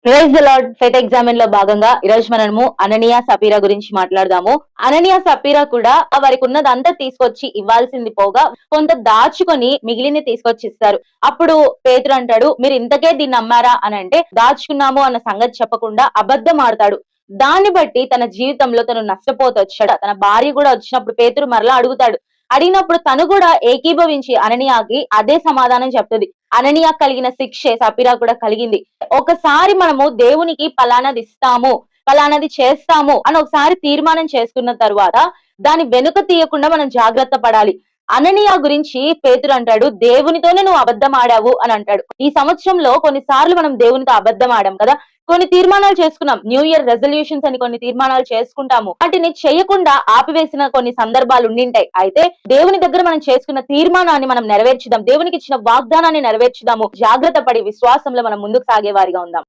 Praise the lord. Faith examine లో భాగంగా ఈ రోజు మనము అననీయ సపీరా గురించి మాట్లాడదాము. అననీయ సపీరా కూడా వారికి ఉన్నదంతా తీసుకొచ్చి ఇవ్వాల్సింది పోగా కొంత దాచుకొని మిగిలింది తీసుకొచ్చి ఇస్తారు. అప్పుడు పేతురు అంటాడు, మీరు ఇంతకే దీన్ని నమ్మారా అని అంటే, దాచుకున్నాము అన్న సంగతి చెప్పకుండా అబద్ధం ఆడతాడు. దాన్ని బట్టి తన జీవితంలో తను నష్టపోతూ వచ్చాడు. తన భార్య కూడా వచ్చినప్పుడు పేతురు మరలా అడుగుతాడు. అడిగినప్పుడు తను కూడా ఏకీభవించి అననీయాకి అదే సమాధానం చెప్తుంది. అననీయ కలిగిన శిక్షే సపీరా కూడా కలిగింది. ఒకసారి మనము దేవునికి పలానాది ఇస్తాము, పలానాది చేస్తాము అని ఒకసారి తీర్మానం చేసుకున్న తరువాత దాని వెనుక తీయకుండా మనం జాగ్రత్త పడాలి. అననీయ గురించి పేతురు అంటాడు, దేవునితోనే నువ్వు అబద్ధం ఆడావు అని అంటాడు. ఈ సంవత్సరంలో కొన్నిసార్లు మనం దేవునితో అబద్ధం ఆడాం కదా. కొన్ని తీర్మానాలు చేసుకున్నాం, న్యూ ఇయర్ రెజల్యూషన్స్ అని కొన్ని తీర్మానాలు చేసుకుంటాము. వాటిని చేయకుండా ఆపివేసిన కొన్ని సందర్భాలు ఉండింటాయి. అయితే దేవుని దగ్గర మనం చేసుకున్న తీర్మానాన్ని మనం నెరవేర్చుదాం, దేవునికి ఇచ్చిన వాగ్దానాన్ని నెరవేర్చుదాము. జాగ్రత్త పడి విశ్వాసంలో మనం ముందుకు సాగే వారిగా ఉందాం.